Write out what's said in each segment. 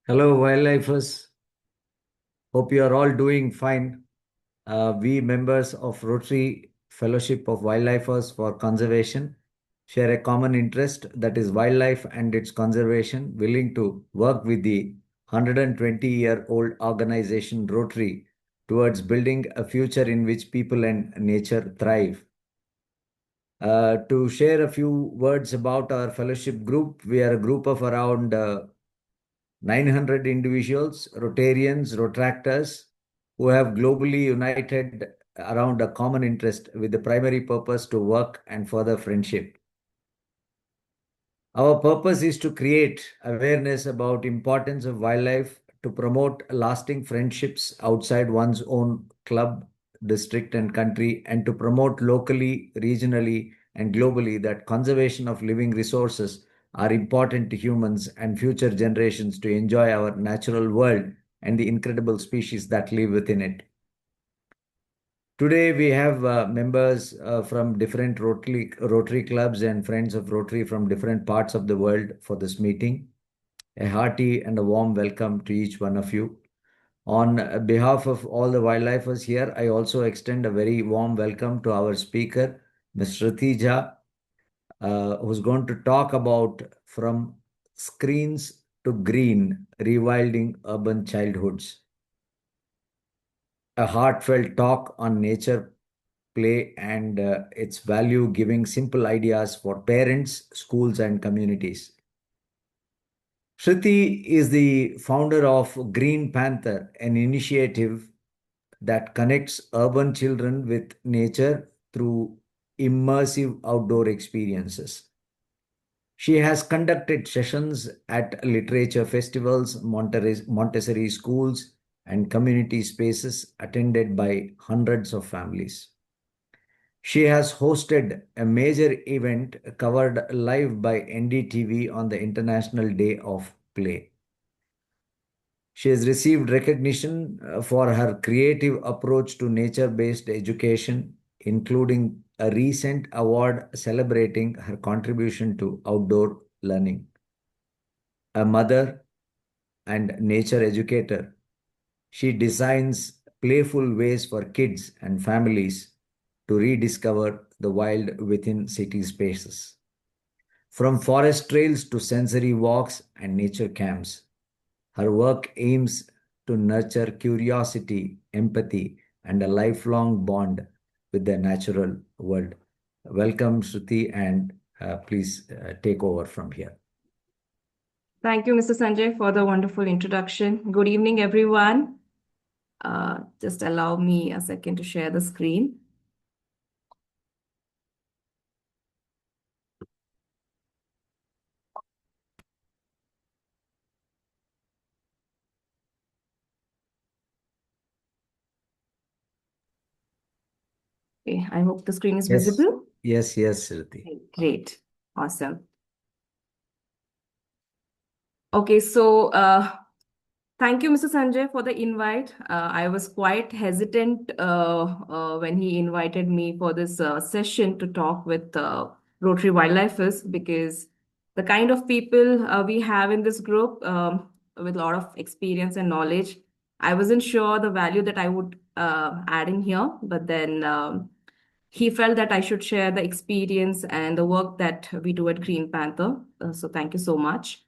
Hello, wildlifers. Hope you are all doing fine. We members of Rotary Fellowship of Wildlifers for Conservation share a common interest that is wildlife and its conservation, willing to work with the 120-year-old organization Rotary towards building a future in which people and nature thrive. To share a few words about our fellowship group, we are a group of around 900 individuals, Rotarians, Rotractors, who have globally united around a common interest with the primary purpose to work and further friendship. Our purpose is to create awareness about importance of wildlife, to promote lasting friendships outside one's own club, district and country, and to promote locally, regionally and globally that conservation of living resources are important to humans and future generations to enjoy our natural world and the incredible species that live within it. Today, we have members from different Rotary clubs and friends of Rotary from different parts of the world for this meeting. A hearty and a warm welcome to each one of you. On behalf of all the wildlifers here, I also extend a very warm welcome to our speaker, Ms. Shriti Jha, who's going to talk about From Screens to Green, Rewilding Urban Childhoods. A heartfelt talk on nature, play, and its value, giving simple ideas for parents, schools, and communities. Shruti is the founder of Green Panther, an initiative that connects urban children with nature through immersive outdoor experiences. She has conducted sessions at literature festivals, Montessori schools, and community spaces attended by hundreds of families. She has hosted a major event covered live by NDTV on the International Day of Play. She has received recognition for her creative approach to nature based education, including a recent award celebrating her contribution to outdoor learning. A mother and nature educator, she designs playful ways for kids and families to rediscover the wild within city spaces. From forest trails to sensory walks and nature camps, her work aims to nurture curiosity, empathy, and a lifelong bond with the natural world. Welcome, Shruti, and please take over from here. Thank you, Mr. Sanjay, for the wonderful introduction. Good evening, everyone. Just allow me a second to share the screen. Okay, I hope the screen is visible. Yes, Shruti. Great. Awesome. Okay, so thank you, Mr. Sanjay, for the invite. I was quite hesitant when he invited me for this session to talk with Rotary Wildlifers, because the kind of people we have in this group with a lot of experience and knowledge, I wasn't sure the value that I would add in here, but then he felt that I should share the experience and the work that we do at Green Panther. So thank you so much.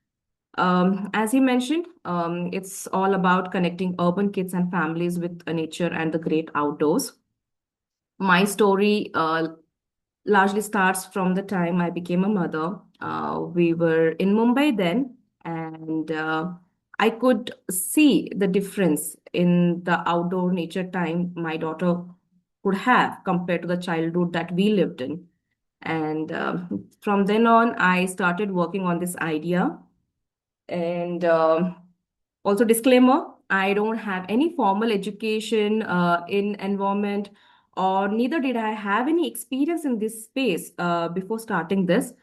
As he mentioned, it's all about connecting urban kids and families with nature and the great outdoors. My story largely starts from the time I became a mother. We were in Mumbai then, and I could see the difference in the outdoor nature time my daughter would have compared to the childhood that we lived in. And from then on, I started working on this idea. And also, disclaimer, I don't have any formal education in environment, or neither did I have any experience in this space before starting this.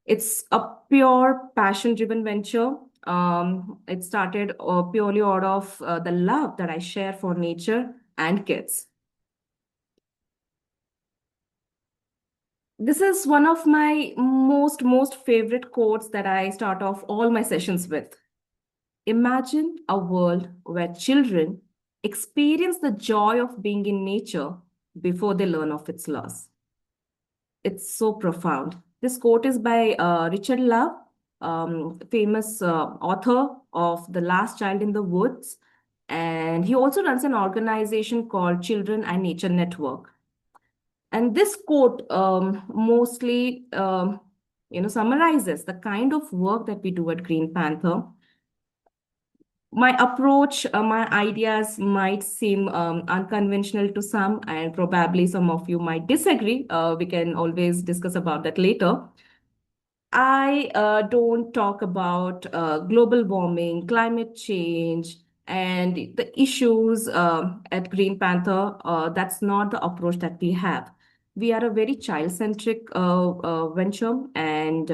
It's a pure passion driven venture. It started purely out of the love that I share for nature and kids. This is one of my most favorite quotes that I start off all my sessions with. Imagine a world where children experience the joy of being in nature before they learn of its loss. It's so profound. This quote is by Richard Love, famous author of The Last Child in the Woods. And he also runs an organization called Children and Nature Network. And this quote mostly, summarizes the kind of work that we do at Green Panther. My approach, my ideas might seem unconventional to some, and probably some of you might disagree. We can always discuss about that later. I don't talk about global warming, climate change, and the issues at Green Panther. That's not the approach that we have. We are a very child-centric venture, and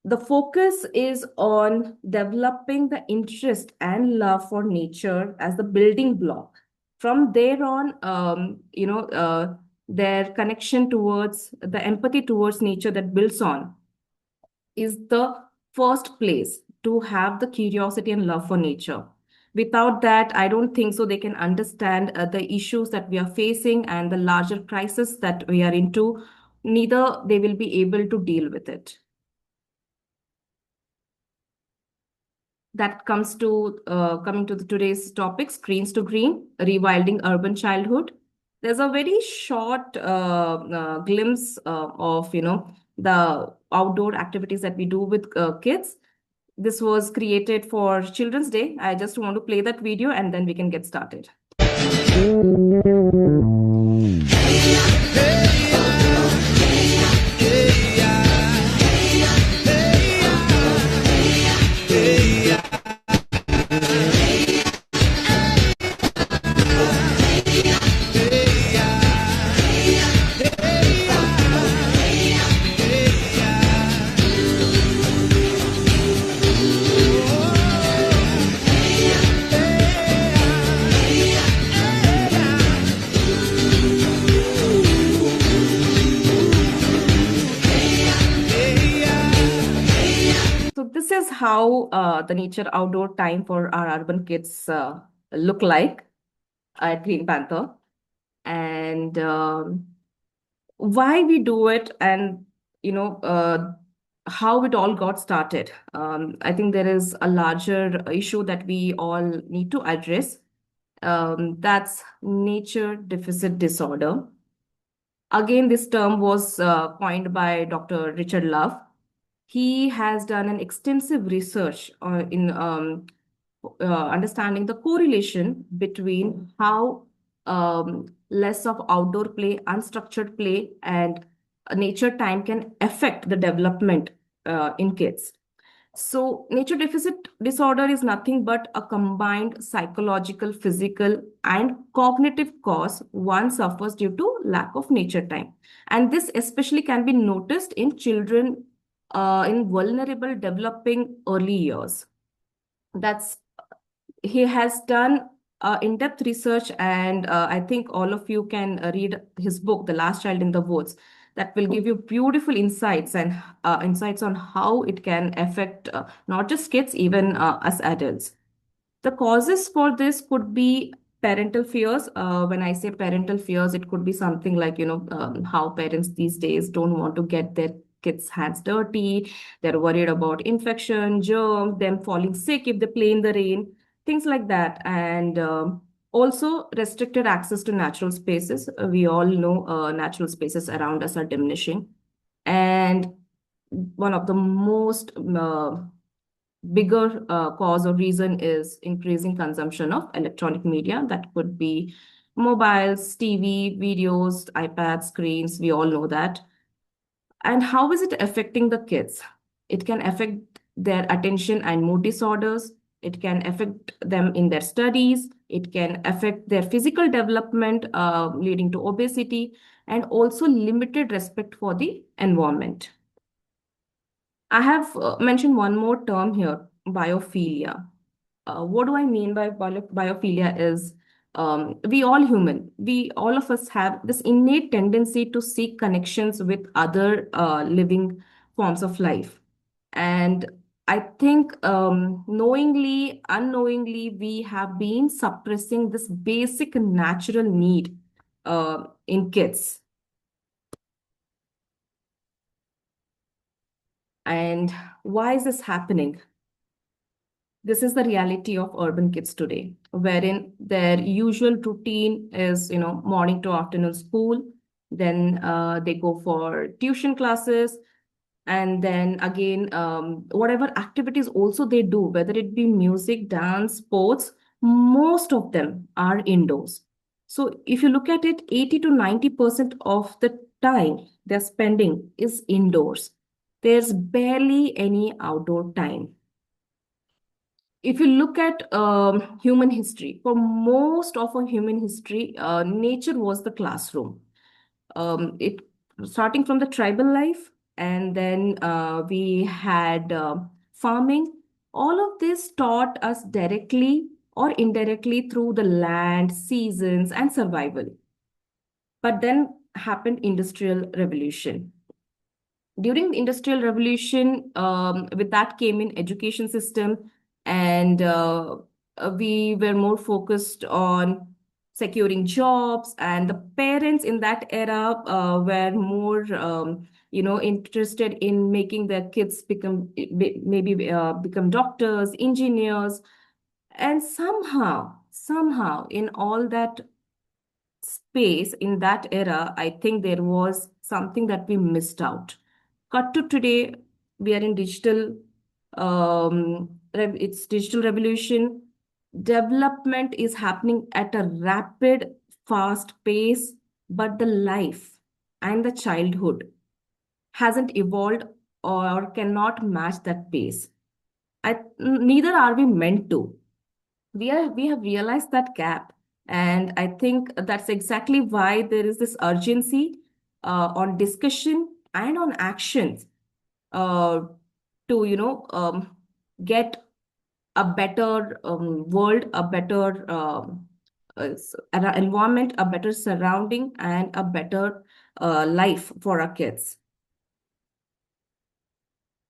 the focus is on developing the interest and love for nature as the building block. From there on, their connection towards the empathy towards nature that builds on is the first place to have the curiosity and love for nature. Without that, I don't think so they can understand the issues that we are facing and the larger crisis that we are into. Neither they will be able to deal with it. That comes to coming to today's topic, screens to green, rewilding urban childhood. There's a very short glimpse of the outdoor activities that we do with kids. This was created for Children's Day. I just want to play that video and then we can get started. So this is how the nature outdoor time for our urban kids look like at Green Panther, and why we do it, and how it all got started. I think there is a larger issue that we all need to address. That's nature deficit disorder. Again, this term was coined by Dr. Richard Love. He has done an extensive research in understanding the correlation between how less of outdoor play, unstructured play, and nature time can affect the development in kids. So, nature deficit disorder is nothing but a combined psychological, physical, and cognitive cause one suffers due to lack of nature time. And this especially can be noticed in children in vulnerable developing early years. That's He has done in-depth research, and I think all of you can read his book, The Last Child in the Woods. That will give you beautiful insights and insights on how it can affect not just kids, even us adults. The causes for this could be parental fears. When I say parental fears, it could be something like, how parents these days don't want to get their kids' hands dirty. They're worried about infection, germs, them falling sick if they play in the rain, things like that. And also restricted access to natural spaces. We all know natural spaces around us are diminishing. And one of the most bigger cause or reason is increasing consumption of electronic media. That could be mobiles, TV, videos, iPads, screens. We all know that. And how is it affecting the kids? It can affect their attention and mood disorders. It can affect them in their studies. It can affect their physical development, leading to obesity, and also limited respect for the environment. I have mentioned one more term here, biophilia. What do I mean by biophilia is we all of us have this innate tendency to seek connections with other living forms of life. And I think knowingly, unknowingly, we have been suppressing this basic natural need in kids. And why is this happening? This is the reality of urban kids today, wherein their usual routine is, morning to afternoon school, then they go for tuition classes, and then again, whatever activities also they do, whether it be music, dance, sports, most of them are indoors. So if you look at it, 80 to 90% of the time they're spending is indoors. There's barely any outdoor time. If you look at human history, for most of our human history, nature was the classroom. It starting from the tribal life, and then we had farming. All of this taught us directly or indirectly through the land, seasons, and survival. But then happened industrial revolution. During the industrial revolution, with that came in education system, and we were more focused on securing jobs, and the parents in that era were more interested in making their kids become maybe become doctors, engineers. And somehow in all that space, in that era, I think there was something that we missed out. Cut to today, we are in digital, it's digital revolution. Development is happening at a rapid, fast pace, but the life and the childhood hasn't evolved or cannot match that pace. Neither are we meant to. We have realized that gap, and I think that's exactly why there is this urgency on discussion and on actions uh, to get a better world, a better environment, a better surrounding, and a better life for our kids.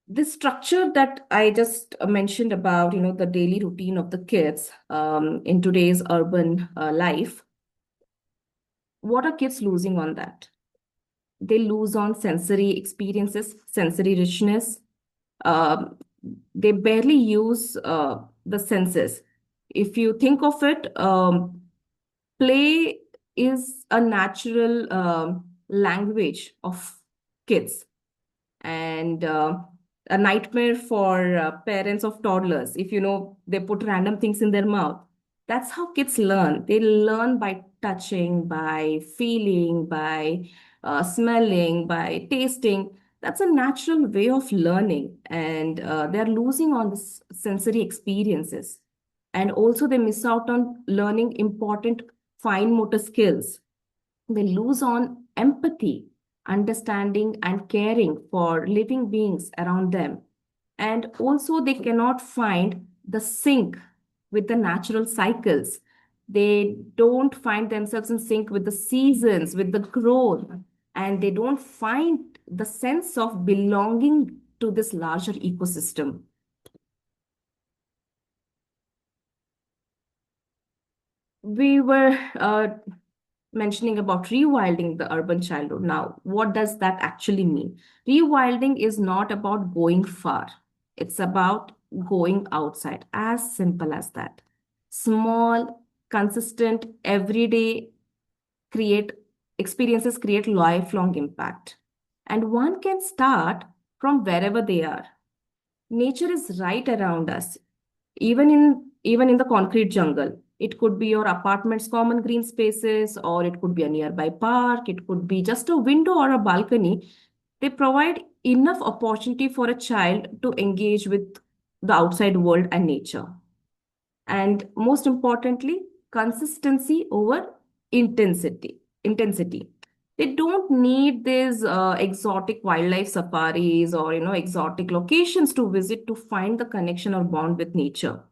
This structure that I just mentioned about, the daily routine of the kids in today's urban life, what are kids losing on that? They lose on sensory experiences, sensory richness. Um, they barely use the senses. If you think of it, play is a natural language of kids, and a nightmare for parents of toddlers if they put random things in their mouth. That's how kids learn. They learn by touching, by feeling, by smelling, by tasting. That's a natural way of learning, and they're losing on this sensory experiences. And also they miss out on learning important fine motor skills. They lose on empathy, understanding, and caring for living beings around them. And also, they cannot find the sync with the natural cycles. They don't find themselves in sync with the seasons, with the growth, and they don't find the sense of belonging to this larger ecosystem. We were mentioning about rewilding the urban childhood. Now, what does that actually mean? Rewilding is not about going far, it's about going outside, as simple as that. Small, consistent, everyday create experiences create lifelong impact. And one can start from wherever they are. Nature is right around us, even in the concrete jungle. It could be your apartment's common green spaces, or it could be a nearby park, it could be just a window or a balcony. They provide enough opportunity for a child to engage with the outside world and nature. And most importantly, consistency over intensity. They don't need these exotic wildlife safaris or exotic locations to visit to find the connection or bond with nature.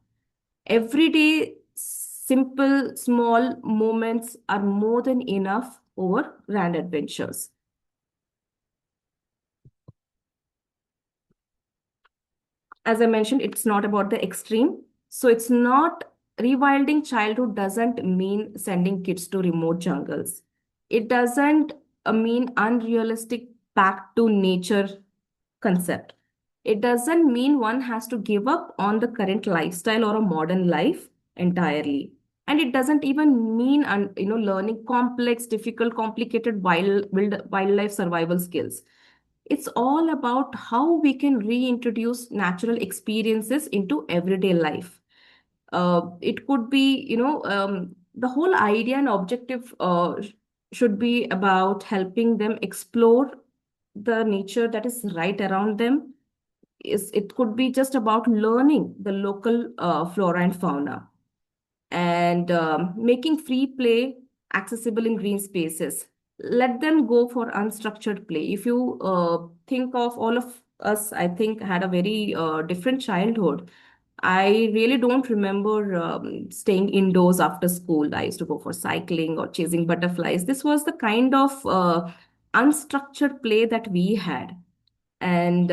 Everyday simple small moments are more than enough over grand adventures. as I mentioned, it's not about the extreme. So it's not rewilding childhood doesn't mean sending kids to remote jungles. It doesn't mean unrealistic back to nature concept. It doesn't mean one has to give up on the current lifestyle or a modern life entirely. And it doesn't even mean learning complex, difficult, complicated wildlife survival skills. It's all about how we can reintroduce natural experiences into everyday life. It could be, the whole idea and objective should be about helping them explore the nature that is right around them. It could be just about learning the local flora and fauna, and making free play accessible in green spaces. Let them go for unstructured play. If you think of all of us, I think had a very different childhood. I really don't remember staying indoors after school. I used to go for cycling or chasing butterflies. This was the kind of unstructured play that we had. And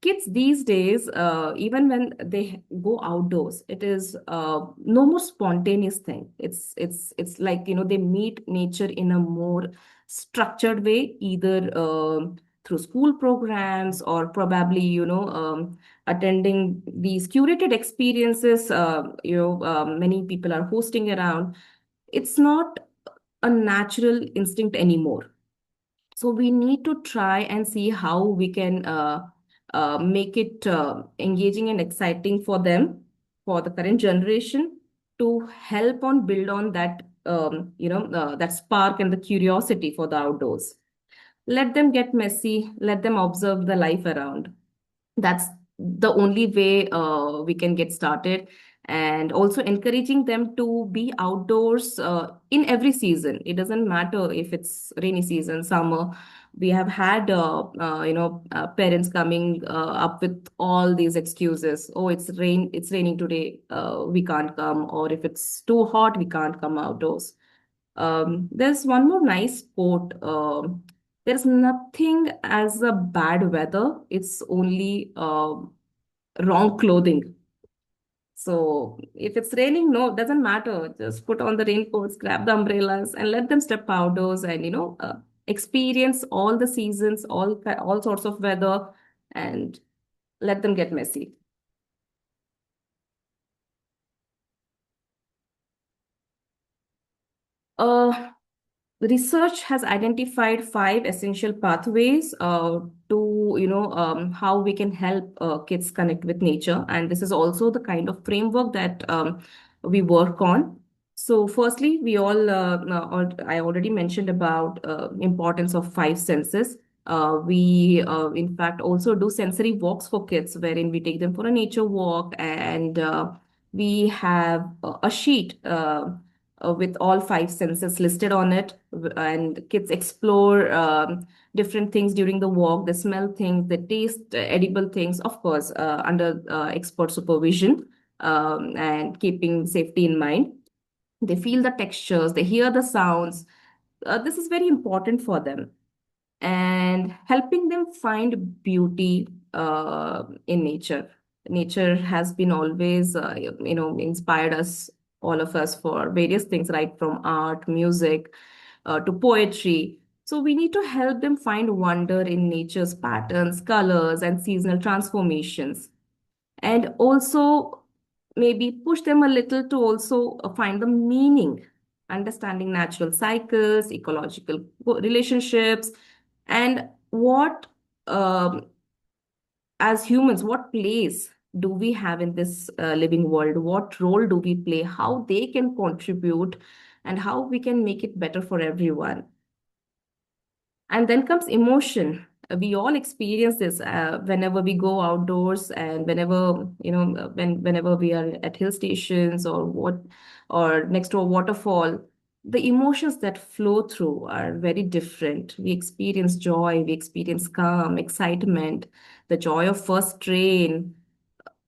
kids these days, even when they go outdoors, it is no more spontaneous thing. It's like, they meet nature in a more structured way, either through school programs, or probably, attending these curated experiences. Many people are hosting around. It's not a natural instinct anymore. So we need to try and see how we can make it engaging and exciting for them, for the current generation, to help on build on that, that spark and the curiosity for the outdoors. Let them get messy, let them observe the life around. That's the only way we can get started. And also encouraging them to be outdoors in every season. It doesn't matter if it's rainy season, summer. We have had parents coming up with all these excuses. Oh, it's raining today, we can't come. Or if it's too hot, we can't come outdoors. There's one more nice quote. There's nothing as a bad weather. It's only wrong clothing. So if it's raining, no, it doesn't matter. Just put on the raincoats, grab the umbrellas, and let them step outdoors and experience all the seasons, all sorts of weather, and let them get messy. Uh, Research has identified five essential pathways to how we can help kids connect with nature, and this is also the kind of framework that we work on. So firstly, we all I already mentioned about importance of five senses. We in fact also do sensory walks for kids, wherein we take them for a nature walk, and we have a sheet with all five senses listed on it. And kids explore different things during the walk. They smell things, they taste edible things, of course, under expert supervision, and keeping safety in mind. They feel the textures, they hear the sounds. This is very important for them, and helping them find beauty in nature. Nature has been always, inspired us, all of us, for various things, right from art, music, to poetry. So we need to help them find wonder in nature's patterns, colors, and seasonal transformations, and also maybe push them a little to also find the meaning, understanding natural cycles, ecological relationships, and what, um, as humans, what place do we have in this living world? What role do we play? How they can contribute, and how we can make it better for everyone. And then comes emotion. We all experience this whenever we go outdoors, and whenever, whenever we are at hill stations, or next to a waterfall. The emotions that flow through are very different. We experience joy, we experience calm, excitement, the joy of first rain.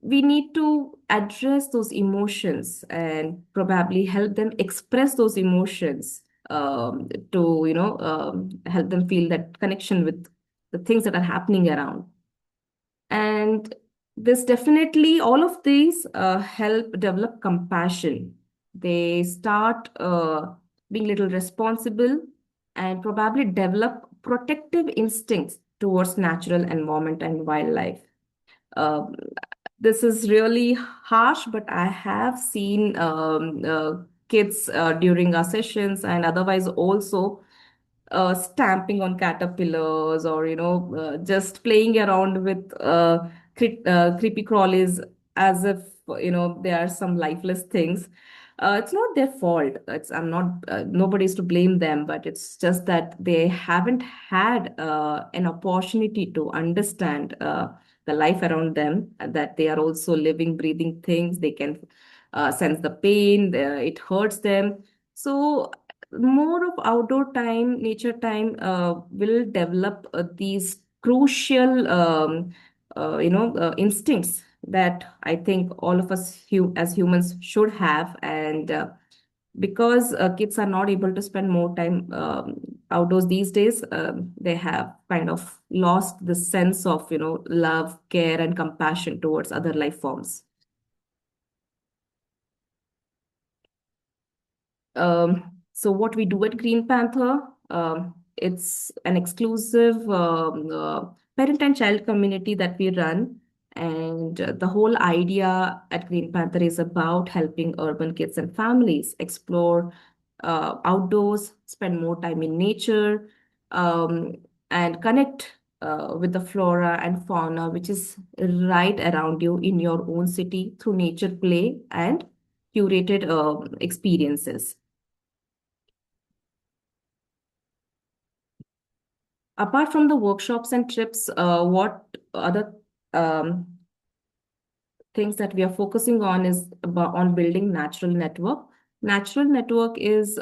We need to address those emotions and probably help them express those emotions, to help them feel that connection with the things that are happening around. And This definitely, all of these help develop compassion. They start being little responsible and probably develop protective instincts towards natural environment and wildlife. Um, this is really harsh, but I have seen kids during our sessions and otherwise also stamping on caterpillars or just playing around with creepy crawlies as if they are some lifeless things. It's not their fault. It's I'm not nobody's to blame them, but it's just that they haven't had an opportunity to understand the life around them, that they are also living breathing things. They can sense the pain, it hurts them. So more of outdoor time, nature time will develop these crucial instincts that I think all of us as humans should have. And because kids are not able to spend more time outdoors these days, they have kind of lost the sense of love, care, and compassion towards other life forms. So what we do at Green Panther, it's an exclusive parent and child community that we run. And the whole idea at Green Panther is about helping urban kids and families explore outdoors, spend more time in nature, um, and connect with the flora and fauna, which is right around you in your own city through nature play and curated experiences. Apart from the workshops and trips, what other um, things that we are focusing on is about on building natural network. Natural network is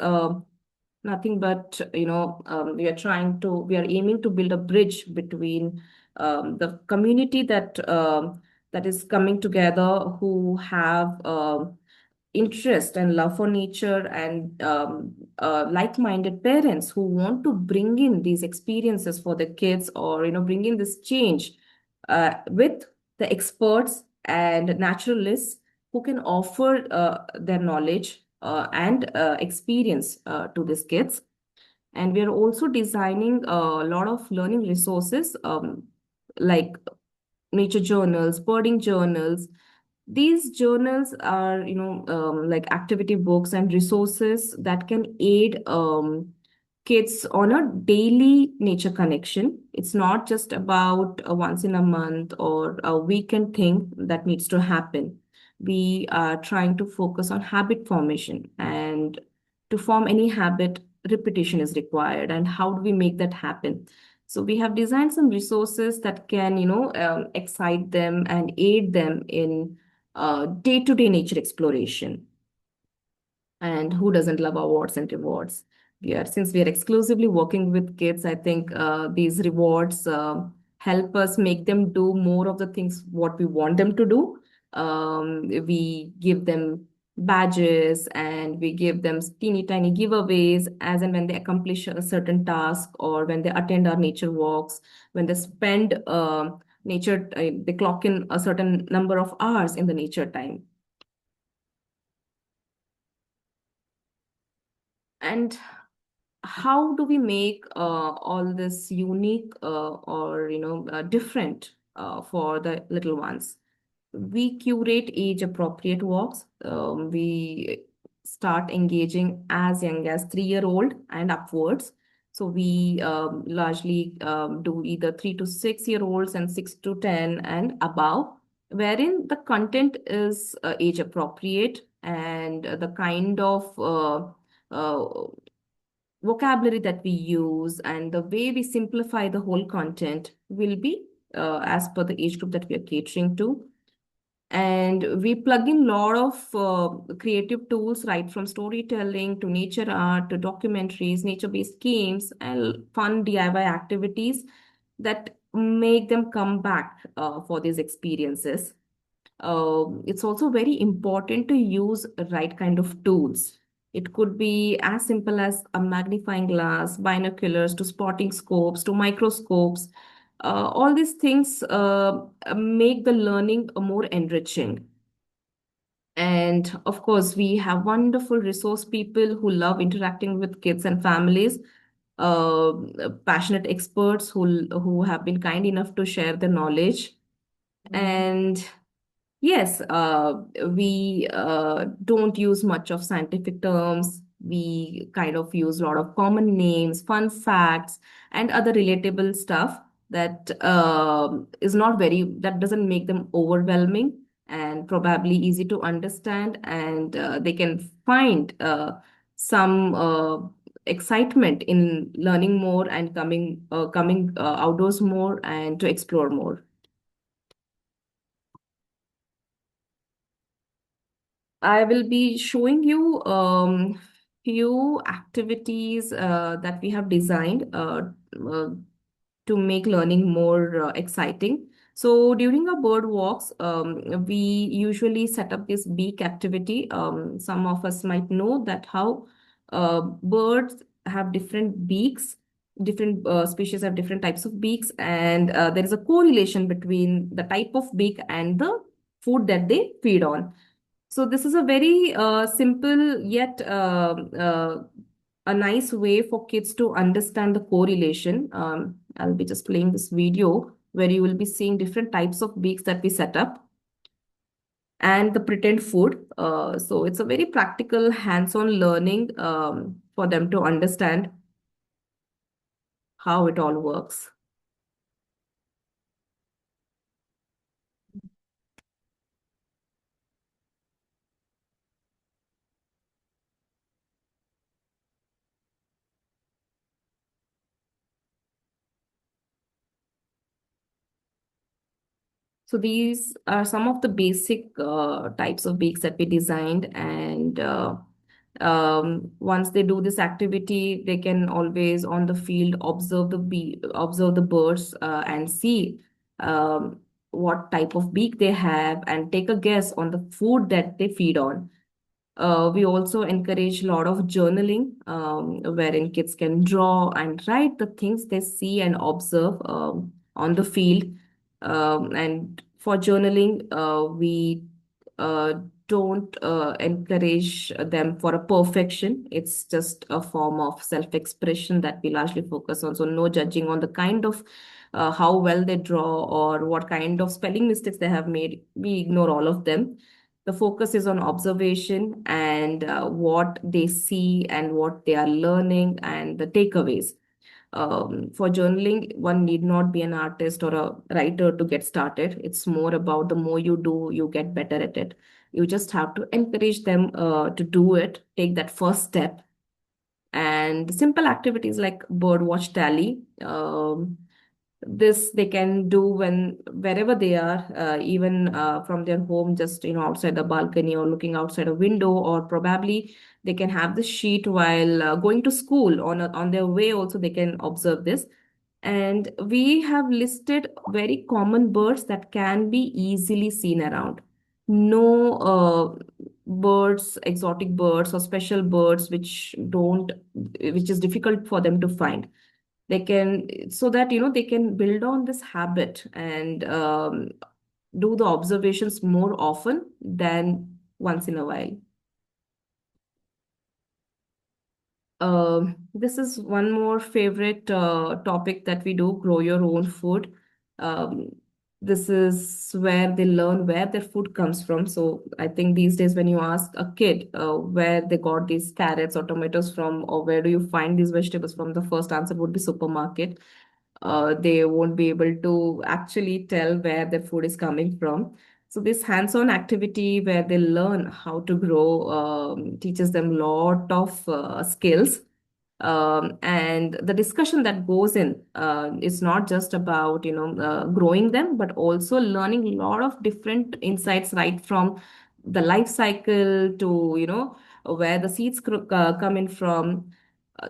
nothing but we are aiming to build a bridge between the community that is coming together, who have interest and love for nature, and like-minded parents who want to bring in these experiences for the kids, or bring in this change with the experts and naturalists who can offer their knowledge and experience to these kids. And we are also designing a lot of learning resources, like nature journals, birding journals. These journals are, like activity books and resources that can aid kids on a daily nature connection. It's not just about a once in a month or a weekend thing that needs to happen. We are trying to focus on habit formation, and to form any habit, repetition is required. And how do we make that happen? So we have designed some resources that can, excite them and aid them in day-to-day nature exploration. And who doesn't love awards and rewards? Since we are exclusively working with kids, I think these rewards help us make them do more of the things what we want them to do. We give them badges, and we give them teeny tiny giveaways as and when they accomplish a certain task, or when they attend our nature walks, when they spend they clock in a certain number of hours in the nature time. And how do we make all this unique or different for the little ones? We curate age appropriate walks. We start engaging as young as 3 year old and upwards. So we largely do either 3 to 6 year olds and 6 to 10 and above, wherein the content is age appropriate, and the kind of vocabulary that we use and the way we simplify the whole content will be as per the age group that we are catering to. And we plug in a lot of creative tools, right from storytelling to nature art to documentaries, nature-based games, and fun DIY activities that make them come back for these experiences. It's also very important to use right kind of tools. It could be as simple as a magnifying glass, binoculars, to spotting scopes, to microscopes. All these things make the learning more enriching. And of course, we have wonderful resource people who love interacting with kids and families, uh, passionate experts who have been kind enough to share their knowledge. And yes, we don't use much of scientific terms. We kind of use a lot of common names, fun facts, and other relatable stuff that is not very, that doesn't make them overwhelming and probably easy to understand. And they can find some excitement in learning more and coming outdoors more and to explore more. I will be showing you few activities that we have designed uh, to make learning more exciting. So during our bird walks, we usually set up this beak activity. Some of us might know that how birds have different beaks. Different species have different types of beaks, and there is a correlation between the type of beak and the food that they feed on. So this is a very simple yet a nice way for kids to understand the correlation. I'll be just playing this video where you will be seeing different types of beaks that we set up and the pretend food. So it's a very practical, hands-on learning for them to understand how it all works. So these are some of the basic types of beaks that we designed, and once they do this activity, they can always on the field observe the birds and see um, what type of beak they have, and take a guess on the food that they feed on. We also encourage a lot of journaling, wherein kids can draw and write the things they see and observe on the field. And for journaling, we uh, don't encourage them for a perfection. It's just a form of self-expression that we largely focus on. So no judging on the kind of how well they draw or what kind of spelling mistakes they have made. We ignore all of them. The focus is on observation and what they see and what they are learning and the takeaways. For journaling, one need not be an artist or a writer to get started. It's more about the more you do, you get better at it. You just have to encourage them to do it, take that first step. And simple activities like bird watch tally. This they can do when wherever they are, even from their home, just outside the balcony or looking outside a window, or probably they can have the sheet while going to school on their way. Also, they can observe this. And we have listed very common birds that can be easily seen around. No birds, exotic birds or special birds which is difficult for them to find. They can, so that they can build on this habit and do the observations more often than once in a while. This is one more favorite topic that we do, grow your own food. Um, this is where they learn where their food comes from. So I think these days when you ask a kid where they got these carrots or tomatoes from, or where do you find these vegetables from, the first answer would be supermarket. They won't be able to actually tell where their food is coming from. So this hands-on activity where they learn how to grow teaches them a lot of skills. And the discussion that goes in is not just about growing them, but also learning a lot of different insights, right from the life cycle to where the seeds come in from. Uh,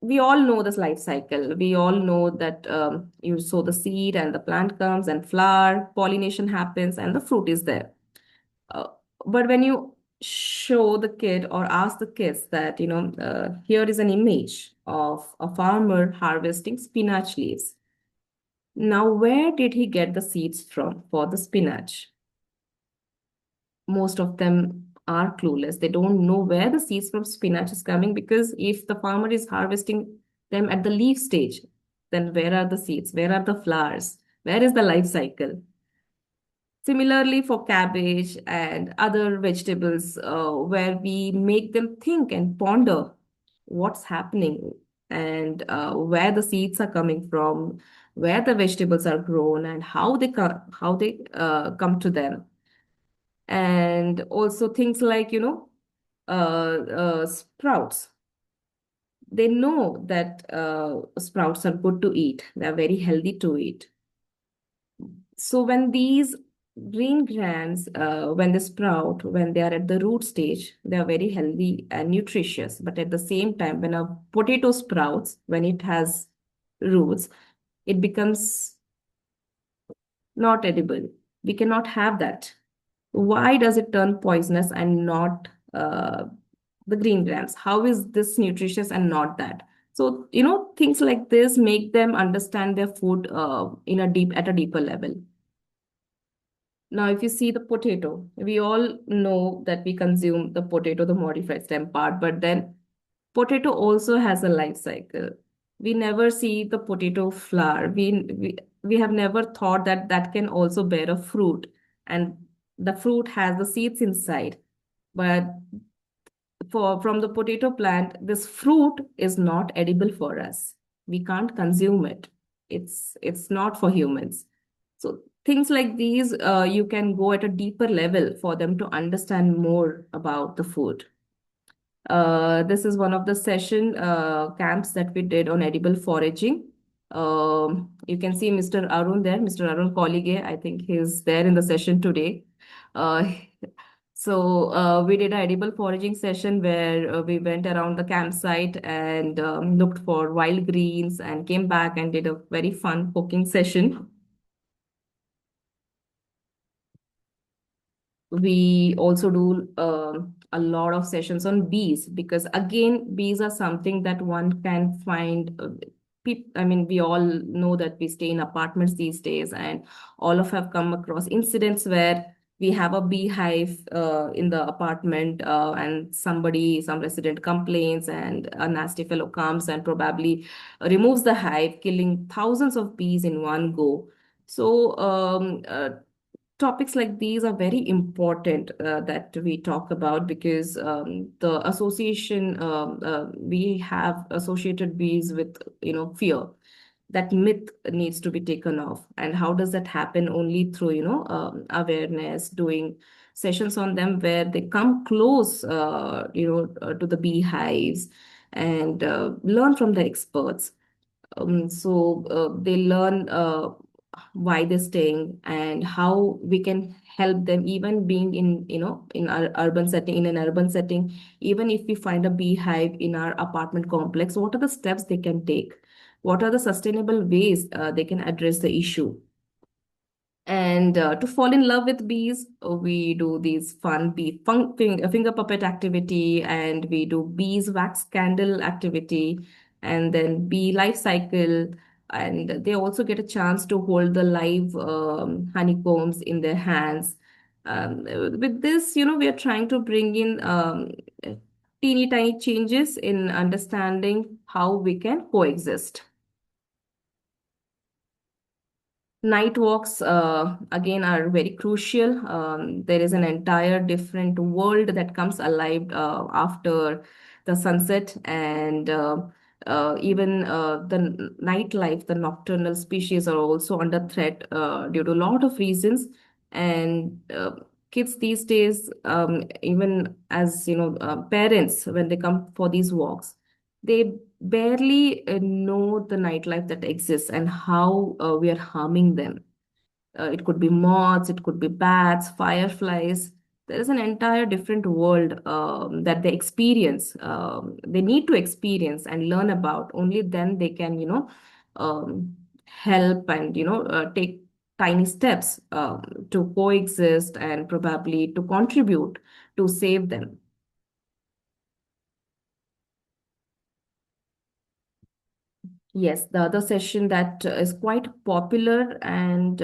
we all know this life cycle. We all know that you sow the seed and the plant comes and flower, pollination happens, and the fruit is there. Uh, but when you show the kid or ask the kids that, here is an image of a farmer harvesting spinach leaves, Now, where did he get the seeds from for the spinach? Most of them are clueless. They don't know where the seeds from spinach is coming, because if the farmer is harvesting them at the leaf stage, then where are the seeds? Where are the flowers? Where is the life cycle? Similarly, for cabbage and other vegetables, where we make them think and ponder what's happening, and where the seeds are coming from, where the vegetables are grown, and how they come to them. And also things like, sprouts. They know that sprouts are good to eat. They are very healthy to eat. So when these green grams, when they sprout, when they are at the root stage, they are very healthy and nutritious. But at the same time, when a potato sprouts, when it has roots, it becomes not edible. We cannot have that. Why does it turn poisonous and not the green grams? How is this nutritious and not that? So, things like this make them understand their food at a deeper level. Now, if you see the potato, we all know that we consume the potato, the modified stem part, but then potato also has a life cycle. We never see the potato flower. We have never thought that that can also bear a fruit, and the fruit has the seeds inside. But from the potato plant, this fruit is not edible for us. We can't consume it. It's not for humans. So things like these, you can go at a deeper level for them to understand more about the food. This is one of the session camps that we did on edible foraging. You can see Mr. Arun there, Mr. Arun Kolige. I think he's there in the session today. Uh, we did an edible foraging session where we went around the campsite and looked for wild greens and came back and did a very fun cooking session. We also do a lot of sessions on bees, because again, bees are something that one can find. I mean, we all know that we stay in apartments these days, and all of have come across incidents where we have a beehive in the apartment, and some resident complains, and a nasty fellow comes and probably removes the hive, killing thousands of bees in one go. So topics like these are very important that we talk about, because the association we have associated bees with, fear. That myth needs to be taken off. And how does that happen? Only through, awareness, doing sessions on them where they come close, to the beehives, and learn from the experts. They learn why they're staying and how we can help them, even being in, in our urban setting, in an urban setting. Even if we find a beehive in our apartment complex, what are the steps they can take? What are the sustainable ways they can address the issue? And to fall in love with bees, we do these fun finger puppet activity, and we do bees wax candle activity, and then bee life cycle. And they also get a chance to hold the live honeycombs in their hands. With this, we are trying to bring in teeny tiny changes in understanding how we can coexist. Night walks, again, are very crucial. There is an entire different world that comes alive after the sunset, and even the nightlife, the nocturnal species are also under threat due to a lot of reasons. And kids these days, even as parents, when they come for these walks, they barely know the nightlife that exists and how we are harming them. It could be moths, it could be bats, fireflies. There is an entire different world that they experience. They need to experience and learn about. Only then they can, help and, take tiny steps to coexist and probably to contribute to save them. Yes, the other session that is quite popular and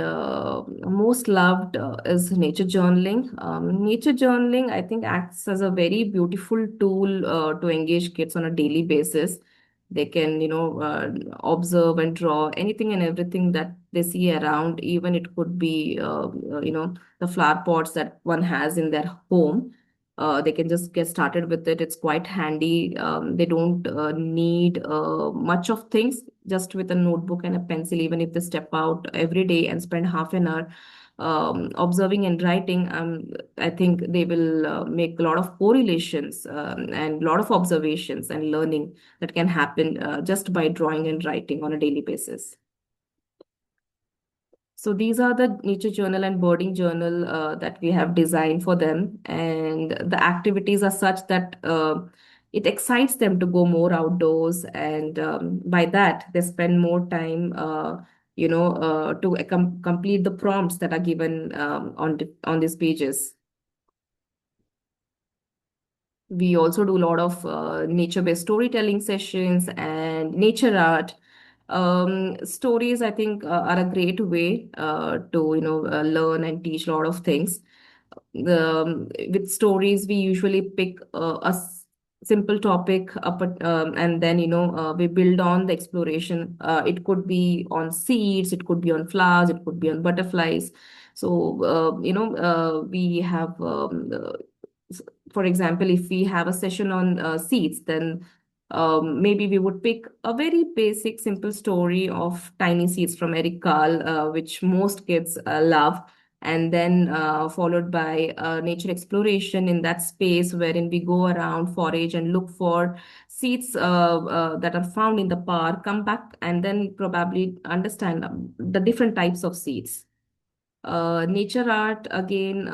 most loved is nature journaling. Nature journaling, I think, acts as a very beautiful tool to engage kids on a daily basis. They can, observe and draw anything and everything that they see around. Even it could be, the flower pots that one has in their home. They can just get started with it. It's quite handy. They don't need much of things, just with a notebook and a pencil. Even if they step out every day and spend half an hour observing and writing, I think they will make a lot of correlations and a lot of observations and learning that can happen just by drawing and writing on a daily basis. So these are the nature journal and birding journal that we have designed for them. And the activities are such that it excites them to go more outdoors. And by that, they spend more time, to complete the prompts that are given on these pages. We also do a lot of nature-based storytelling sessions and nature art. Stories, I think, are a great way to learn and teach a lot of things. With stories, we usually pick simple topic up and then we build on the exploration. It could be on seeds, it could be on flowers, it could be on butterflies. So we have s- for example, if we have a session on seeds, then maybe we would pick a very basic, simple story of tiny seeds from Eric Carle, which most kids love, and then followed by nature exploration in that space wherein we go around, forage, and look for seeds that are found in the park, come back, and then probably understand the different types of seeds. Nature art again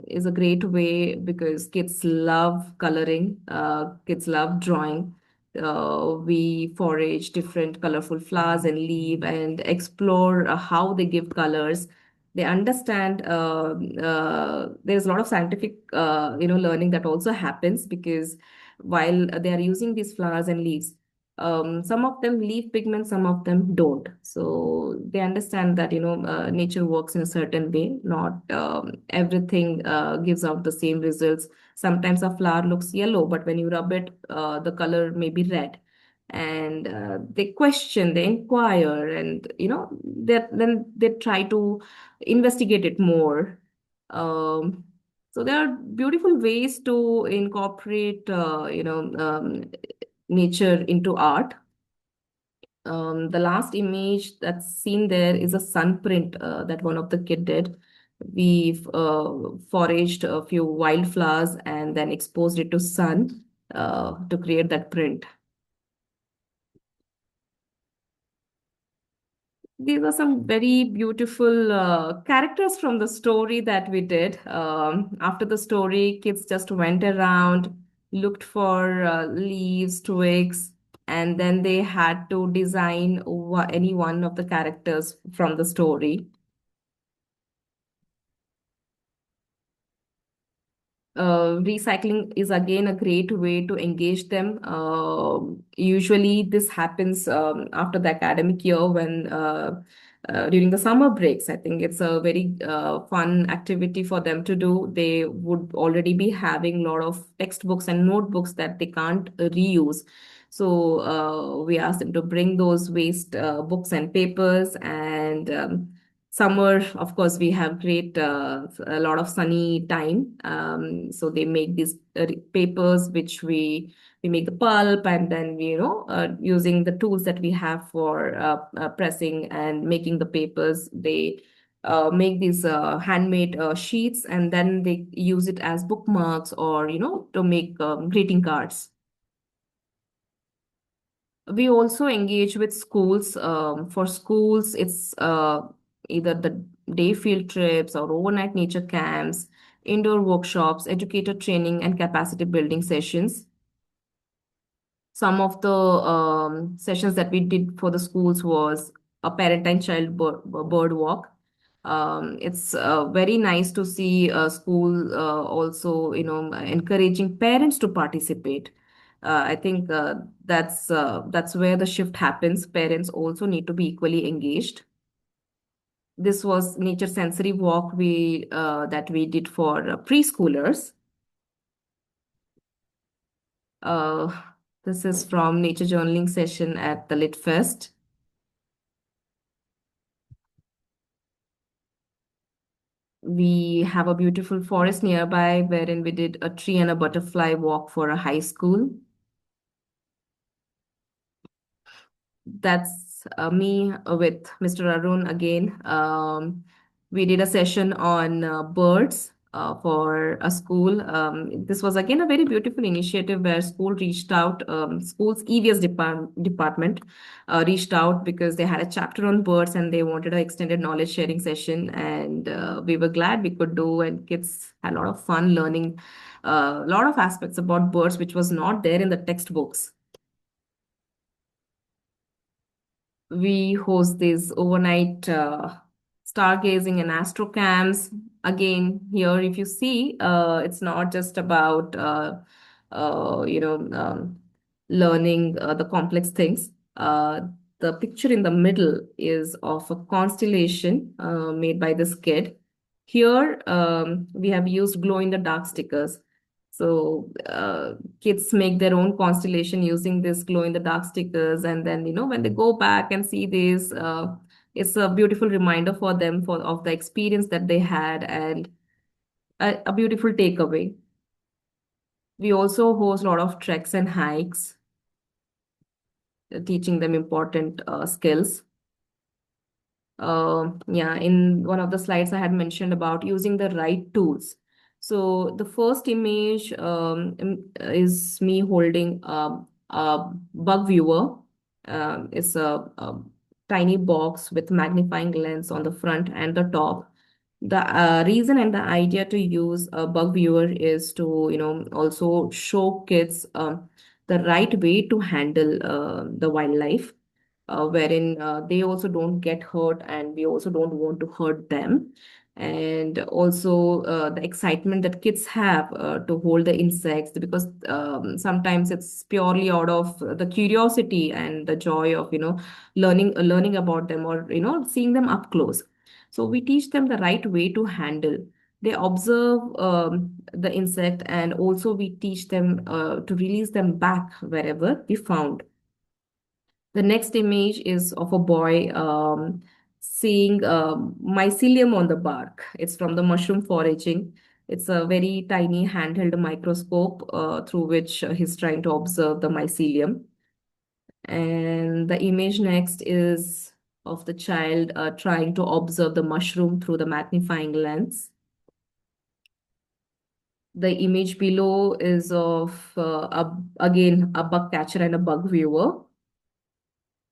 is a great way because kids love coloring, kids love drawing. We forage different colorful flowers and leaf and explore how they give colors. They understand. There's a lot of scientific, learning that also happens because while they are using these flowers and leaves, some of them leave pigments, some of them don't. So they understand that nature works in a certain way. Not everything gives out the same results. Sometimes a flower looks yellow, but when you rub it, the color may be red. And they question, they inquire, and then they try to investigate it more. Um, so there are beautiful ways to incorporate, nature into art. The last image that's seen there is a sun print that one of the kid did. We've foraged a few wildflowers and then exposed it to sun to create that print. These are some very beautiful characters from the story that we did. After the story, kids just went around, looked for leaves, twigs, and then they had to design any one of the characters from the story. Recycling is again a great way to engage them. Usually, this happens after the academic year when during the summer breaks. I think it's a very fun activity for them to do. They would already be having a lot of textbooks and notebooks that they can't reuse. So we asked them to bring those waste books and papers and summer, of course, we have great a lot of sunny time. So they make these papers, which we make the pulp, and then using the tools that we have for pressing and making the papers, they make these handmade sheets, and then they use it as bookmarks or to make greeting cards. We also engage with schools. For schools, it's either the day field trips or overnight nature camps, indoor workshops, educator training, and capacity building sessions. Some of the sessions that we did for the schools was a parent and child bird walk. It's very nice to see a school also, encouraging parents to participate. I think that's where the shift happens. Parents also need to be equally engaged. This was nature sensory walk we that we did for preschoolers. Uh, this is from nature journaling session at the Lit Fest. We have a beautiful forest nearby wherein we did a tree and a butterfly walk for a high school. That's me with Mr. Arun again. We did a session on birds for a school. This was again a very beautiful initiative where school reached out, school's EVS department reached out because they had a chapter on birds and they wanted an extended knowledge sharing session. And we were glad we could do, and kids had a lot of fun learning a lot of aspects about birds, which was not there in the textbooks. We host these overnight stargazing and astrocams. Again, here, if you see, it's not just about learning the complex things. The picture in the middle is of a constellation made by this kid. Here, we have used glow in the dark stickers. So kids make their own constellation using this glow in the dark stickers, and then when they go back and see this, it's a beautiful reminder for them for of the experience that they had, and a beautiful takeaway. We also host a lot of treks and hikes, teaching them important skills. Yeah, in one of the slides, I had mentioned about using the right tools. So the first image is me holding a bug viewer. It's a tiny box with magnifying lens on the front and the top. The reason and the idea to use a bug viewer is to, also show kids the right way to handle the wildlife, wherein they also don't get hurt and we also don't want to hurt them. And also the excitement that kids have to hold the insects, because sometimes it's purely out of the curiosity and the joy of learning about them, or seeing them up close. So we teach them the right way to handle. They observe the insect, and also we teach them to release them back wherever we found. The next image is of a boy seeing mycelium on the bark. It's from the mushroom foraging. It's a very tiny handheld microscope through which he's trying to observe the mycelium. And the image next is of the child trying to observe the mushroom through the magnifying lens. The image below is of, again, a bug catcher and a bug viewer.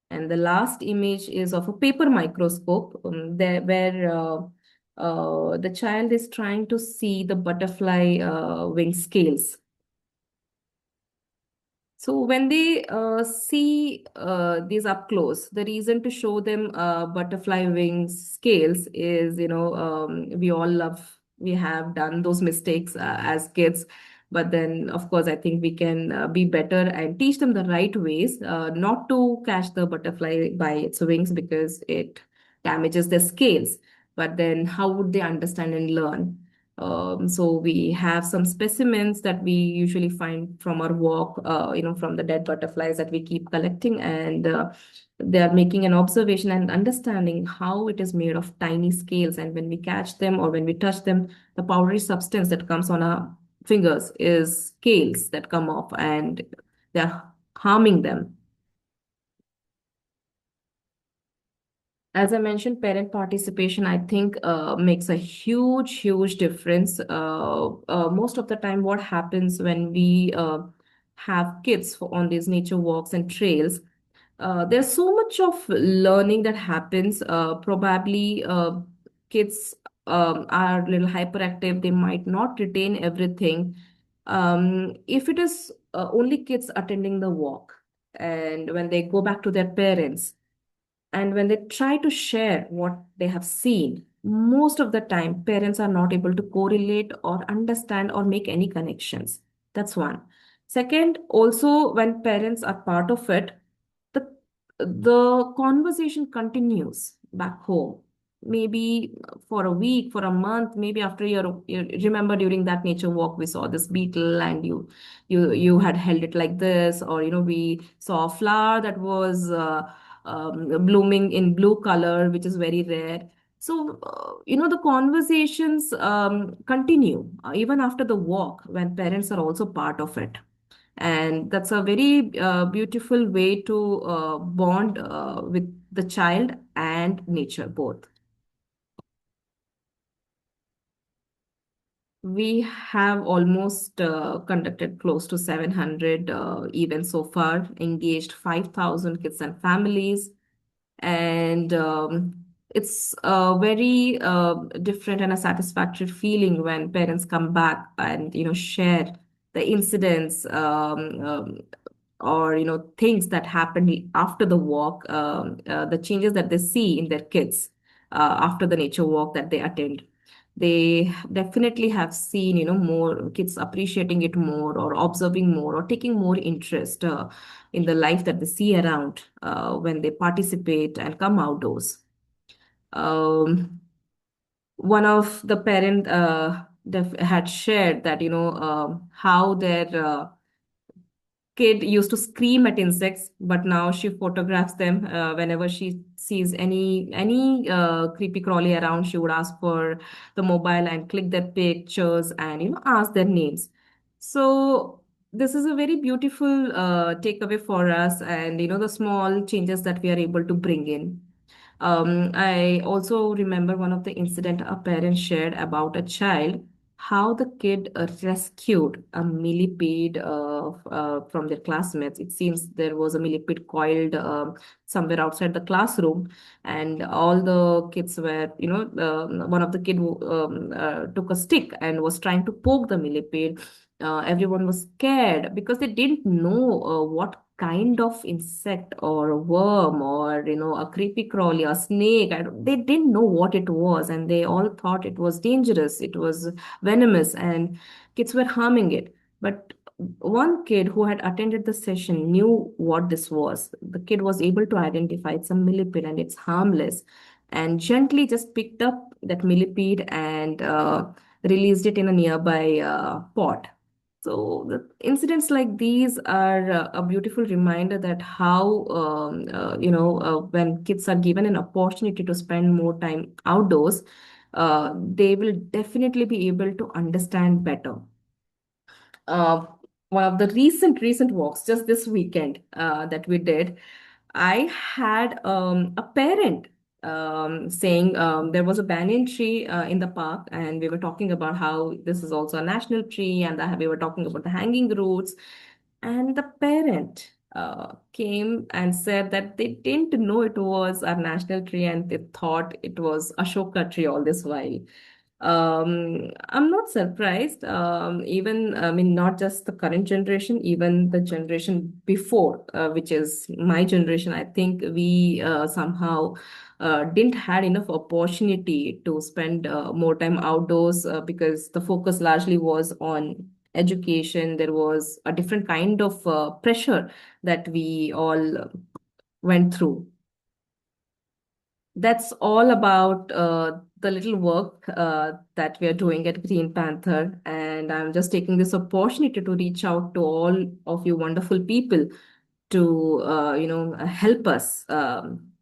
And the last image is of a paper microscope, there where the child is trying to see the butterfly wing scales. So when they see these up close, the reason to show them butterfly wings scales is, we all love, we have done those mistakes as kids. But then, of course, I think we can be better and teach them the right ways, not to catch the butterfly by its wings because it damages their scales. But then, how would they understand and learn? So we have some specimens that we usually find from our walk, from the dead butterflies that we keep collecting, and they are making an observation and understanding how it is made of tiny scales. And when we catch them or when we touch them, the powdery substance that comes on our fingers is scales that come off, and they're harming them. As I mentioned, parent participation, I think, makes a huge, huge difference. Most of the time, what happens when we have kids on these nature walks and trails, there's so much of learning that happens. Probably kids are a little hyperactive. They might not retain everything. If it is only kids attending the walk, and when they go back to their parents, and when they try to share what they have seen, most of the time, parents are not able to correlate or understand or make any connections. That's one. Second, also when parents are part of it, the the conversation continues back home. Maybe for a week, for a month, maybe after a year. You remember during that nature walk, we saw this beetle, and you had held it like this, or we saw a flower that was blooming in blue color, which is very rare. So, the conversations continue even after the walk when parents are also part of it. And that's a very beautiful way to bond with the child and nature both. We have almost conducted close to 700 events so far, engaged 5,000 kids and families, and it's a very different and a satisfactory feeling when parents come back and share the incidents, or things that happened after the walk, the changes that they see in their kids after the nature walk that they attend. They definitely have seen more kids appreciating it more, or observing more, or taking more interest in the life that they see around when they participate and come outdoors. Um, One of the parent had shared that how their kid used to scream at insects, but now she photographs them whenever she sees any creepy crawly around. She would ask for the mobile and click their pictures and ask their names. So this is a very beautiful takeaway for us, and the small changes that we are able to bring in. I also remember one of the incident a parent shared about a child, how the kid rescued a millipede from their classmates. It seems there was a millipede coiled somewhere outside the classroom, and all the kids were, one of the kid took a stick and was trying to poke the millipede. Everyone was scared because they didn't know what kind of insect or a worm, or a creepy crawly, a snake. They didn't know what it was, and they all thought it was dangerous, it was venomous, and kids were harming it. But one kid who had attended the session knew what this was. The kid was able to identify it's a millipede and it's harmless, and gently just picked up that millipede and released it in a nearby pot. So the incidents like these are a beautiful reminder that how when kids are given an opportunity to spend more time outdoors, they will definitely be able to understand better. uh, One of the recent walks just this weekend that we did, I had a parent saying there was a banyan tree in the park, and we were talking about how this is also a national tree, and that we were talking about the hanging roots. And the parent came and said that they didn't know it was a national tree, and they thought it was Ashoka tree all this while. I'm not surprised. Even, I mean, not just the current generation, even the generation before, which is my generation. I think we somehow didn't had enough opportunity to spend more time outdoors because the focus largely was on education. There was a different kind of pressure that we all went through. That's all about the little work that we are doing at Green Panther. And I'm just taking this opportunity to reach out to all of you wonderful people to, help us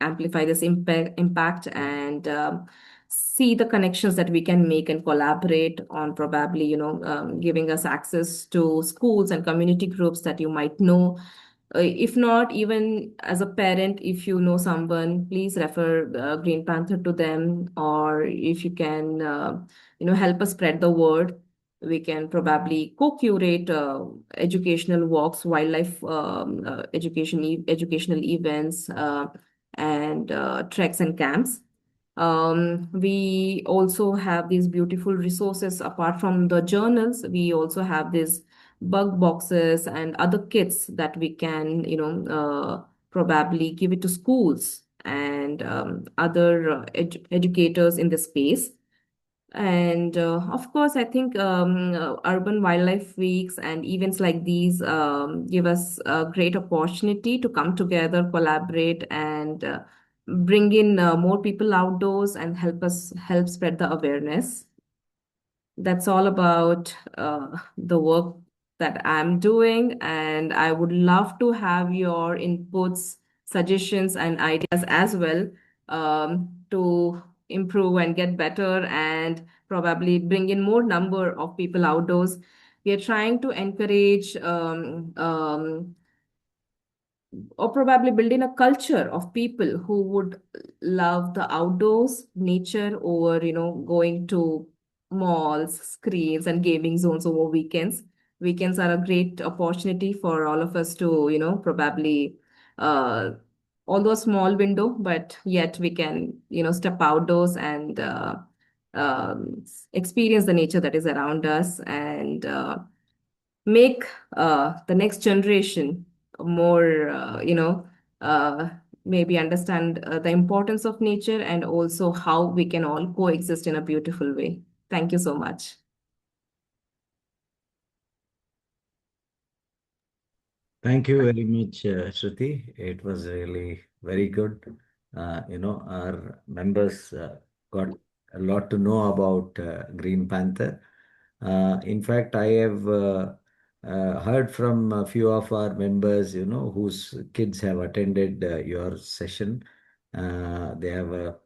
amplify this impact, and see the connections that we can make and collaborate on, probably, giving us access to schools and community groups that you might know. If not, even as a parent, if you know someone, please refer Green Panther to them, or if you can, help us spread the word. We can probably co-curate educational walks, wildlife educational events, and treks and camps. We also have these beautiful resources apart from the journals. We also have these bug boxes and other kits that we can, probably give it to schools and other educators in the space. And of course, I think urban wildlife weeks and events like these give us a great opportunity to come together, collaborate, and bring in more people outdoors and help spread the awareness. That's all about the work that I'm doing, and I would love to have your inputs, suggestions, and ideas as well to improve and get better and probably bring in more number of people outdoors. We are trying to encourage or probably building a culture of people who would love the outdoors, nature, over, going to malls, screens, and gaming zones over weekends. Weekends are a great opportunity for all of us to, probably, uh, although a small window, but yet we can, step outdoors and experience the nature that is around us and make the next generation more, uh, maybe understand the importance of nature and also how we can all coexist in a beautiful way. Thank you so much. Thank you very much, Shruti. It was really very good. Our members got a lot to know about Green Panther. In fact, I have heard from a few of our members, whose kids have attended your session. They have a,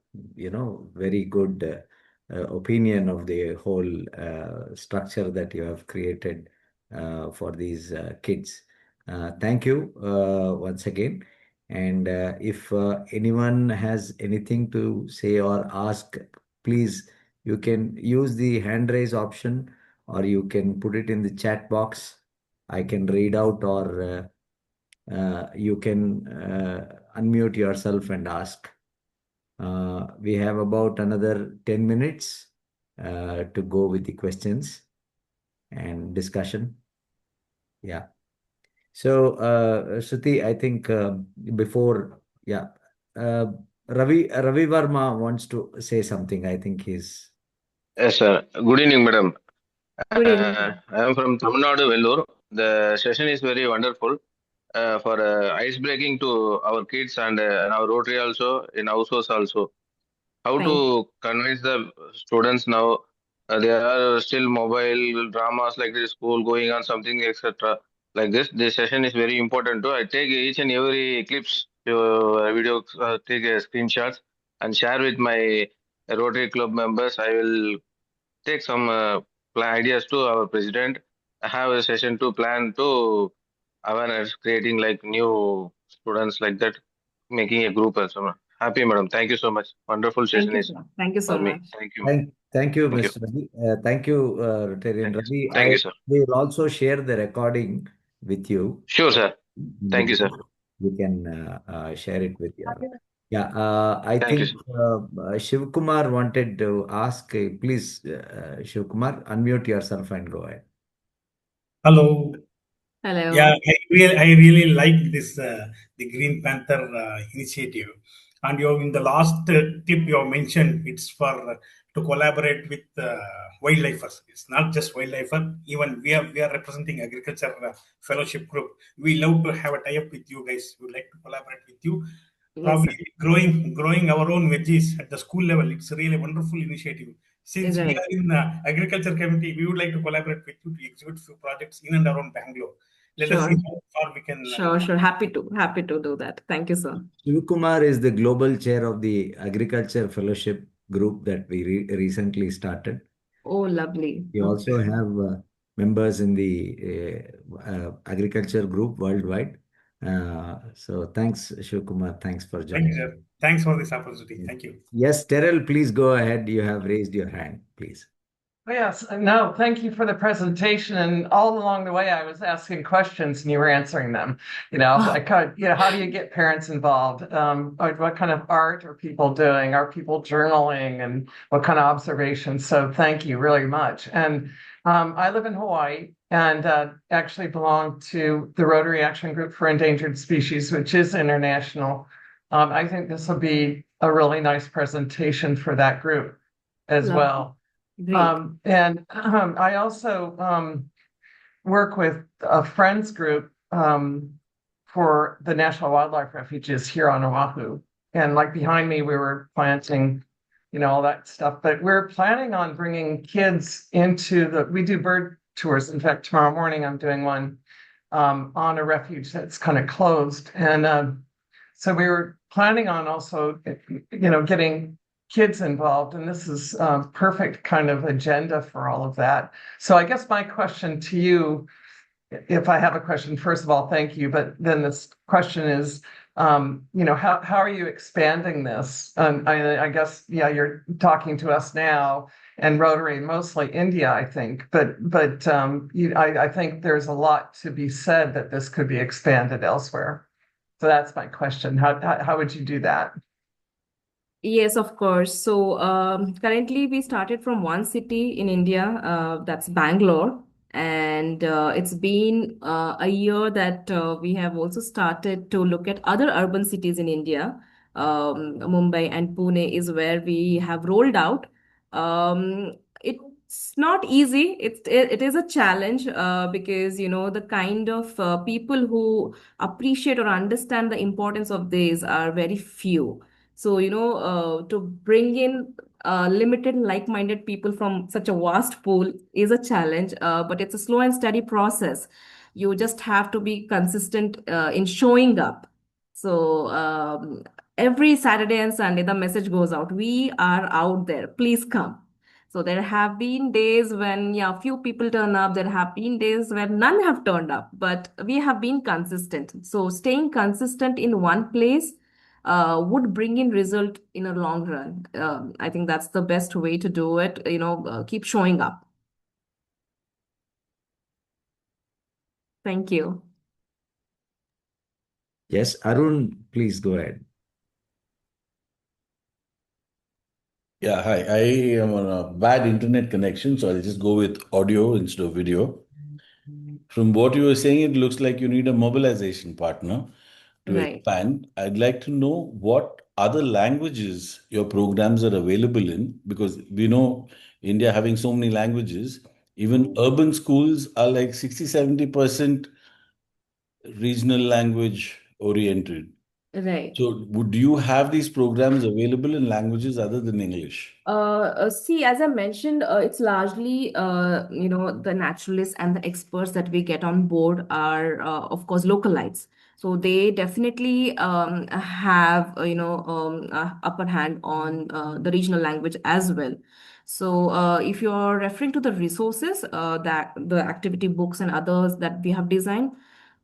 very good opinion of the whole structure that you have created for these kids. Thank you once again. And if anyone has anything to say or ask, please, you can use the hand raise option or you can put it in the chat box. I can read out, or you can unmute yourself and ask. We have about another 10 minutes to go with the questions and discussion. Yeah. So, Shruti, I think before, yeah, uh, Ravi Varma wants to say something. I think he's. Yes, sir. Good evening, madam. Good evening, sir. I am from Tamil Nadu, Vellore. The session is very wonderful for ice breaking to our kids and our Rotary also, in households also. How Thank to convince the students now? There are still mobile dramas like this, school going on, something, etc. Like this. This session is very important too. I take each and every clips, video, take screenshots and share with my Rotary Club members. I will take some ideas to our president. I have a session to plan to awareness, creating like new students like that, making a group and so on. Happy, madam. Thank you so much. Wonderful thank session you, is sir. Thank you so for me. much. Thank you. Thank you, Thank you. Mr. Ravi. Thank you, Rotarian Thank you. Ravi. Thank I you, sir. will also share the recording with you. Sure, sir. In the Thank you, sir. group. You can share it with your. Yeah, I Thank you, think sir. Shiv Kumar wanted to ask. Please, Shiv Kumar, unmute yourself and go ahead. Hello. Yeah, Hello. I really like this the Green Panther initiative, and you in the last tip you have mentioned it's for to collaborate with wildlifers. It's not just wildlifer. Even we are representing agriculture fellowship group. We love to have a tie up with you guys. We would like to collaborate with you. Yes, Probably sir. growing our own veggies at the school level. It's a really wonderful initiative. Since we Right. are in the agriculture committee, we would like to collaborate with you to execute few projects in and around Bangalore. Let us see Sure. how far we can. Sure, sure. Happy to do that. Thank you, sir. Shiv Kumar is the global chair of the Agriculture Fellowship group that we recently started. Oh, lovely. We Okay. also have members in the agriculture group worldwide. So thanks, Shiv Kumar. Thanks for Thank you, joining. sir. Thanks for this opportunity. Thank you. Yes, Terrell, please go ahead. You have raised your hand, please. Yes, no, thank you for the presentation. And all along the way, I was asking questions and you were answering them. How do you get parents involved? What kind of art are people doing? Are people journaling? And what kind of observations? So thank you really much. And I live in Hawaii and actually belong to the Rotary Action Group for Endangered Species, which is international. I think this will be a really nice presentation for that group as Lovely. well. Great. And I also work with a friends group for the National Wildlife Refuges here on Oahu. And like behind me, we were planting, all that stuff. But we're planning on bringing kids we do bird tours. In fact, tomorrow morning I'm doing one on a refuge that's kind of closed. And so we were planning on also, getting kids involved. And this is perfect kind of agenda for all of that. So I guess my question to you, if I have a question, first of all, thank you. But then this question is, how are you expanding this? I guess, yeah, you're talking to us now and Rotary, mostly India, I think. But I think there's a lot to be said that this could be expanded elsewhere. So that's my question. How would you do that? Yes, of course. So currently we started from one city in India, that's Bangalore. And it's been a year that we have also started to look at other urban cities in India. Mumbai and Pune is where we have rolled out. It's not easy. It is a challenge because the kind of people who appreciate or understand the importance of this are very few. So, to bring in limited like-minded people from such a vast pool is a challenge, but it's a slow and steady process. You just have to be consistent in showing up. So, every Saturday and Sunday, the message goes out. We are out there. Please come. So there have been days when, yeah, few people turn up. There have been days where none have turned up, but we have been consistent. So staying consistent in one place would bring in result in a long run. I think that's the best way to do it. Keep showing up. Thank you. Yes, Arun, please go ahead. Yeah, hi. I am on a bad internet connection, so I'll just go with audio instead of video. From what you were saying, it looks like you need a mobilization partner to Right. expand. I'd like to know what other languages your programs are available in, because we know India having so many languages, even urban schools are like 60-70% regional language oriented. Right. So would you have these programs available in languages other than English? See, as I mentioned, it's largely, the naturalists and the experts that we get on board are, of course, localites. So they definitely have, upper hand on the regional language as well. So if you're referring to the resources, that the activity books and others that we have designed,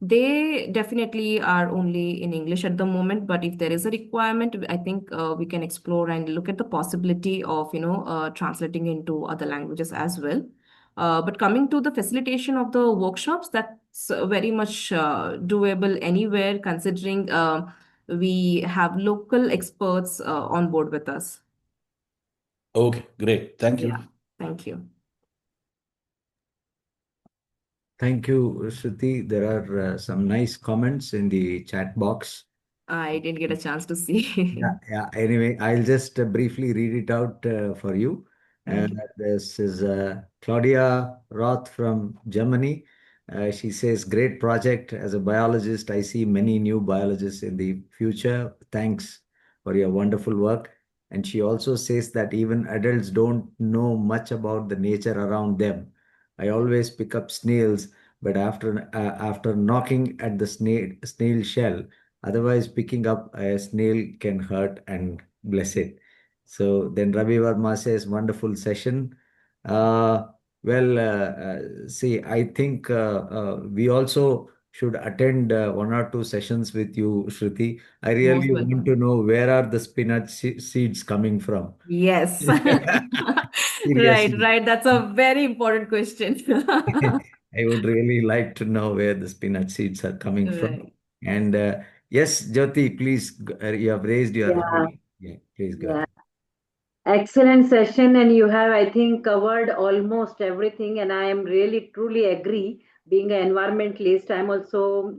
they definitely are only in English at the moment, but if there is a requirement, I think we can explore and look at the possibility of, translating into other languages as well. But coming to the facilitation of the workshops, that's very much doable anywhere, considering we have local experts on board with us. Okay, great. Thank you. Yeah, thank you. Thank you, Shruti. There are some nice comments in the chat box. I didn't get a chance to see. Yeah. Anyway, I'll just briefly read it out for you. Thank you. This is Claudia Roth from Germany. She says, great project. As a biologist, I see many new biologists in the future. Thanks for your wonderful work. And she also says that even adults don't know much about the nature around them. I always pick up snails, but after knocking at the snail shell, otherwise, picking up a snail can hurt, and bless it. So then Ravi Verma says, wonderful session. Uh, See, I think we also should attend one or two sessions with you, Shruti. I Most really want to welcome. know, where are the spinach seeds coming from? Yes. Right, Seriously. right. That's a very important question. I would really like to know where the spinach seeds are coming from. Right. And yes, Jyoti, please, you have raised your Yeah, hand. Yeah, please go yeah. ahead. Excellent session, and you have, I think, covered almost everything. And I am really truly agree. Being an environmentalist, I'm also,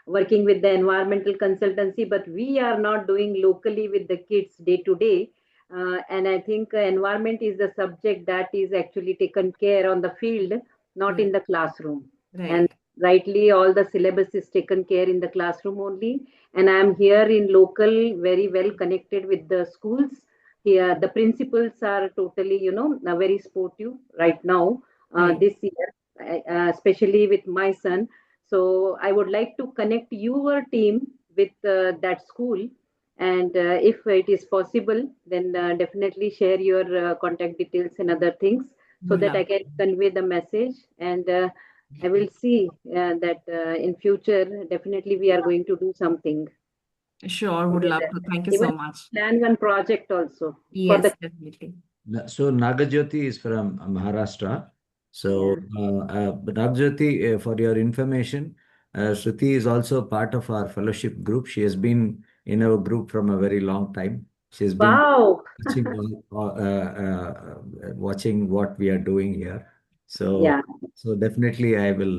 working with the environmental consultancy, but we are not doing locally with the kids day to day. And I think environment is the subject that is actually taken care on the field, not in Right. the classroom. And Right. rightly, all the syllabus is taken care in the classroom only. And I'm here in local, very well connected with the schools. Here, the principals are totally, very sportive right now, Right. this year, especially with my son. So I would like to connect your team with that school, and if it is possible, then definitely share your contact details and other things so Would that I love can convey the message. And I will see that in future, definitely we are going to do something to. Sure, would love together. to. Thank you Even so much. plan one project also for the. Yes, definitely. So Nagajyoti is from Maharashtra. So Yeah. Nagajyoti, for your information, Shruti is also part of our fellowship group. She has been in our group from a very long time. She has been Wow. watching what we are doing here. So Yeah. so definitely I will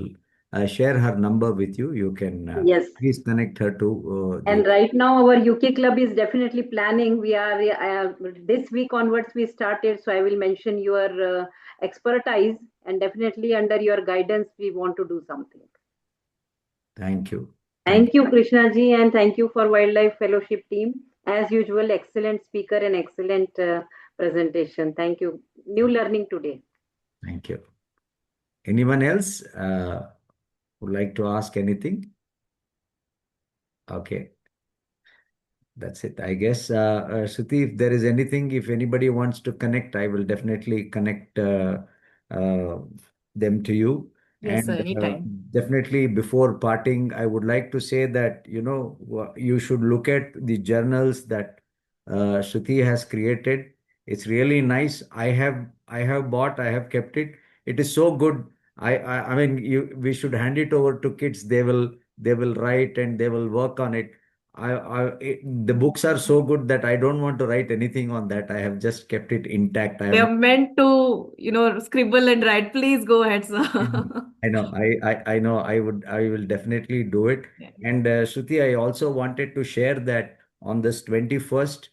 share her number with you. You can Yes. please connect her to And the. right now, our UK club is definitely planning. We are this week onwards we started. So I will mention your expertise, and definitely under your guidance, we want to do something. Thank you. Thank Thank you, Krishna ji, and thank you for Wildlife Fellowship team. As usual, excellent speaker and excellent presentation. Thank you. New learning today. Thank you. Anyone else would like to ask anything? Okay, that's it. I guess, Shruti, if there is anything, if anybody wants to connect, I will definitely connect uh, them to you. Yes, sir, And anytime. definitely before parting, I would like to say that, you should look at the journals that Shruti has created. It's really nice. I have bought, I have kept it. It is so good. I mean, we should hand it over to kids. They will write and they will work on it. The books are so good that I don't want to write anything on that. I have just kept it intact. I They have are not. meant to, scribble and write. Please go ahead, I know. sir. I know. I know. I will definitely do it. Yeah. And Shruti, I also wanted to share that on this 21st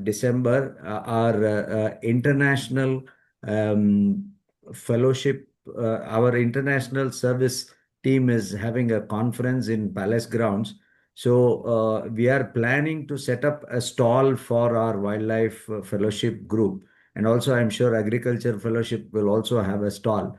December, our international um, fellowship, our international service team is having a conference in Palace Grounds. So we are planning to set up a stall for our wildlife fellowship group. And also, I'm sure agriculture fellowship will also have a stall.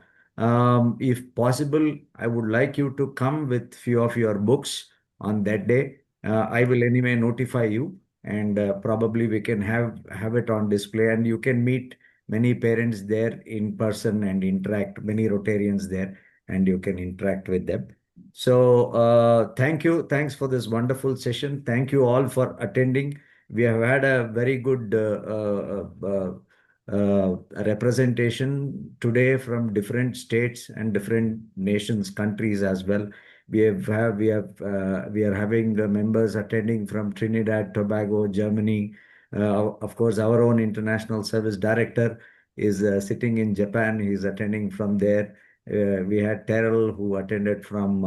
If possible, I would like you to come with few of your books on that day. I will anyway notify you, and probably we can have it on display, and you can meet many parents there in person and interact, many Rotarians there, and you can interact with them. So thank you. Thanks for this wonderful session. Thank you all for attending. We have had a very good representation today from different states and different nations, countries as well. We are having members attending from Trinidad, Tobago, Germany. Of course, our own international service director is sitting in Japan. He's attending from there. We had Terrell who attended from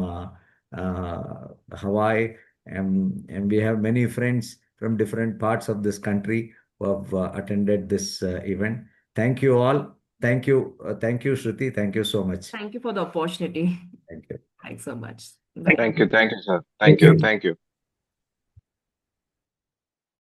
Hawaii, and we have many friends from different parts of this country who have attended this event. Thank you all. Thank you, Shruti. Thank you so much. Thank you for the opportunity. Thank you. Thanks so much. Thank Bye. you. Thank you, sir. Thank Thank you. you. Thank you.